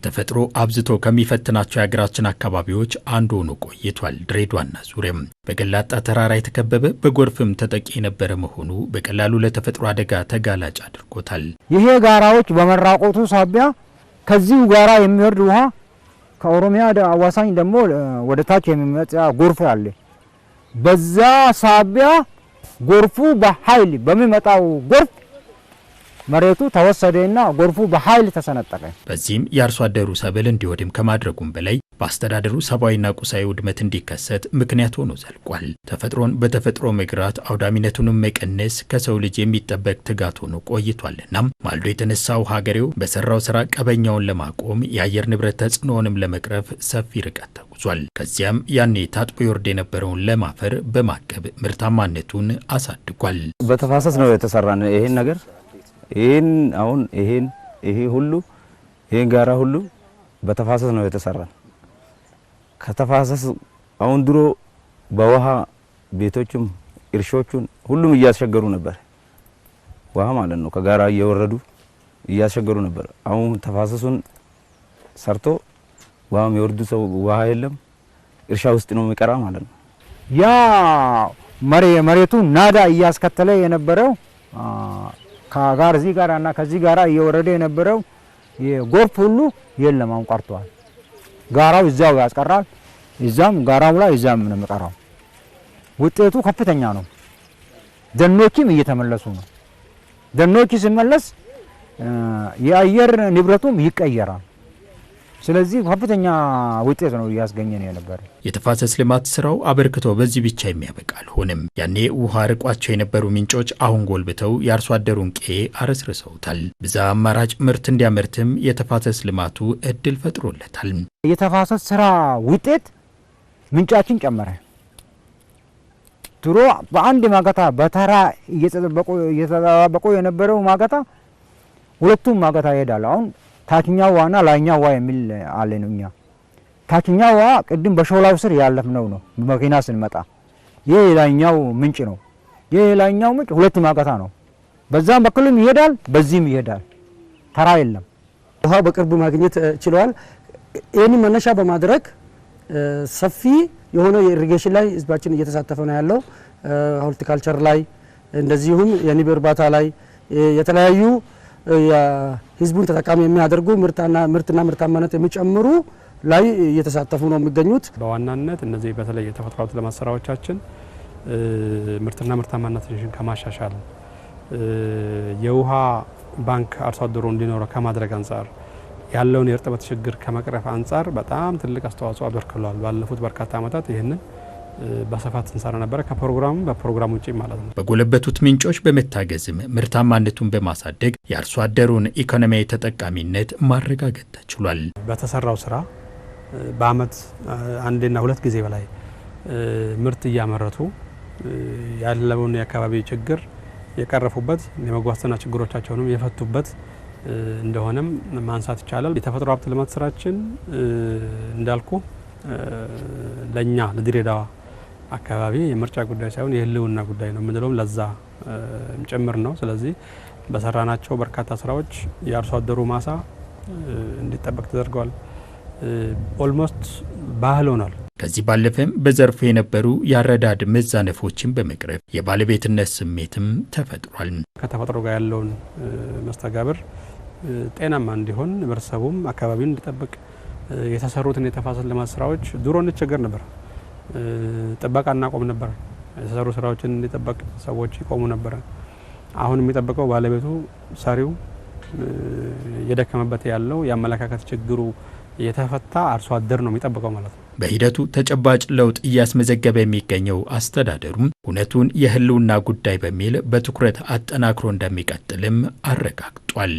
ተፈጥሮ አብዝቶ ከሚፈትናቸው የሀገራችን አካባቢዎች አንዱ ሆኖ ቆይቷል። ድሬዳዋና ዙሪያም በገላጣ ተራራ የተከበበ በጎርፍም ተጠቂ የነበረ መሆኑ በቀላሉ ለተፈጥሮ አደጋ ተጋላጭ አድርጎታል። ይሄ ጋራዎች በመራቆቱ ሳቢያ ከዚሁ ጋራ የሚወርድ ውሃ ከኦሮሚያ አዋሳኝ ደግሞ ወደ ታች የሚመጣ ጎርፍ አለ። በዛ ሳቢያ ጎርፉ በኃይል በሚመጣው ጎርፍ መሬቱ ተወሰደና ጎርፉ በኃይል ተሰነጠቀ። በዚህም የአርሶ አደሩ ሰብል እንዲወድም ከማድረጉም በላይ በአስተዳደሩ ሰብአዊና ቁሳዊ ውድመት እንዲከሰት ምክንያት ሆኖ ዘልቋል። ተፈጥሮን በተፈጥሮ መግራት አውዳሚነቱንም መቀነስ ከሰው ልጅ የሚጠበቅ ትጋት ሆኖ ቆይቷልና ማልዶ የተነሳው ሀገሬው በሰራው ስራ ቀበኛውን ለማቆም የአየር ንብረት ተጽዕኖንም ለመቅረፍ ሰፊ ርቀት ተጉዟል። ከዚያም ያኔ ታጥቦ ይወርድ የነበረውን ለማፈር በማቀብ ምርታማነቱን አሳድጓል። በተፋሰስ ነው የተሰራነ ይሄን ነገር ይሄን አሁን ይሄ ሁሉ ይሄን ጋራ ሁሉ በተፋሰስ ነው የተሰራ። ከተፋሰስ አሁን ድሮ በውሃ ቤቶችም እርሾቹን ሁሉም እያስቸገሩ ነበር። ውሃ ማለት ነው ከጋራ እየወረዱ እያስቸገሩ ነበር። አሁን ተፋሰሱን ሰርቶ ውሃም ይወርዱ ሰው ውሃ የለም እርሻ ውስጥ ነው የሚቀራ ማለት ነው። ያ መሬቱ ናዳ እያስከተለ የነበረው ከጋር እዚህ ጋራና ከዚህ ጋራ እየወረደ የነበረው የጎርፍ ሁሉ የለም አሁን ቀርቷል። ጋራው እዛው ያስቀራል። እዛም ጋራው ላይ እዛም ነው የሚቀራው። ውጤቱ ከፍተኛ ነው። ደኖችም እየተመለሱ ነው። ደኖች ሲመለስ የአየር ንብረቱም ይቀየራል። ስለዚህ ከፍተኛ ውጤት ነው ያስገኘን የነበረ። የተፋሰስ ልማት ስራው አበርክቶ በዚህ ብቻ የሚያበቃ አልሆነም። ያኔ ውሃ ርቋቸው የነበሩ ምንጮች አሁን ጎልብተው የአርሶ አደሩን ቄ አረስርሰውታል። ብዛ አማራጭ ምርት እንዲያመርትም የተፋሰስ ልማቱ እድል ፈጥሮለታል። የተፋሰስ ስራ ውጤት ምንጫችን ጨመረ። ድሮ በአንድ ማገታ በተራ እየተጠባበቁ የነበረው ማገታ ሁለቱም ማገታ ይሄዳል። አሁን ታችኛው ዋና ላይኛው ዋ የሚል አለንኛ። ታችኛው ዋ ቅድም በሾላው ስር ያለፍነው ነው በመኪና ስንመጣ። ይሄ ላይኛው ምንጭ ነው። ይሄ ላይኛው ምንጭ ሁለት ማገታ ነው። በዛም በኩልም ይሄዳል፣ በዚህም ይሄዳል። ተራ የለም። ውሃ በቅርብ ማግኘት ችለዋል። ይሄን መነሻ በማድረግ ሰፊ የሆነ የኢሪጌሽን ላይ ህዝባችን እየተሳተፈ ነው ያለው። ሆርቲካልቸር ላይ እንደዚሁም የንብ እርባታ ላይ የተለያዩ የህዝቡን ተጠቃሚ የሚያደርጉ ምርትና ምርታማነት የሚጨምሩ ላይ እየተሳተፉ ነው የሚገኙት። በዋናነት እነዚህ በተለይ የተፈጥሮ ሀብት ልማት ስራዎቻችን ምርትና ምርታማነትን ከማሻሻል የውሃ ባንክ አርሶ አደሩ እንዲኖረው ከማድረግ አንጻር ያለውን የእርጥበት ችግር ከመቅረፍ አንጻር በጣም ትልቅ አስተዋጽኦ አበርክቷል። ባለፉት በርካታ ዓመታት ይህንን በስፋት እንሰራ ነበር። ከፕሮግራሙ በፕሮግራም ውጪ ማለት ነው። በጎለበቱት ምንጮች በመታገዝም ምርታማነቱን በማሳደግ የአርሶ አደሩን ኢኮኖሚያዊ ተጠቃሚነት ማረጋገጥ ተችሏል። በተሰራው ስራ በአመት አንዴና ሁለት ጊዜ በላይ ምርት እያመረቱ ያለውን የአካባቢ ችግር የቀረፉበት የምግብ ዋስትና ችግሮቻቸውንም የፈቱበት እንደሆነም ማንሳት ይቻላል። የተፈጥሮ ሀብት ልማት ስራችን እንዳልኩ ለኛ ለድሬዳዋ አካባቢ የምርጫ ጉዳይ ሳይሆን የህልውና ጉዳይ ነው የምንለው ለዛ ጭምር ነው። ስለዚህ በሰራናቸው በርካታ ስራዎች የአርሶ አደሩ ማሳ እንዲጠበቅ ተደርገዋል። ኦልሞስት ባህል ሆኗል። ከዚህ ባለፈም በዘርፉ የነበሩ ያረዳድ መዛነፎችን በመቅረፍ የባለቤትነት ስሜትም ተፈጥሯል። ከተፈጥሮ ጋር ያለውን መስተጋብር ጤናማ እንዲሆን ህብረተሰቡም አካባቢውን እንዲጠብቅ የተሰሩትን የተፋሰስ ልማት ስራዎች ድሮ እንቸገር ነበር። ጥበቃ እናቆም ነበር። የተሰሩ ስራዎችን እንዲጠበቅ ሰዎች ይቆሙ ነበር። አሁን የሚጠብቀው ባለቤቱ ሰሪው የደከመበት ያለው የአመለካከት ችግሩ የተፈታ አርሶ አደር ነው የሚጠብቀው ማለት ነው። በሂደቱ ተጨባጭ ለውጥ እያስመዘገበ የሚገኘው አስተዳደሩም እውነቱን የህልውና ጉዳይ በሚል በትኩረት አጠናክሮ እንደሚቀጥልም አረጋግጧል።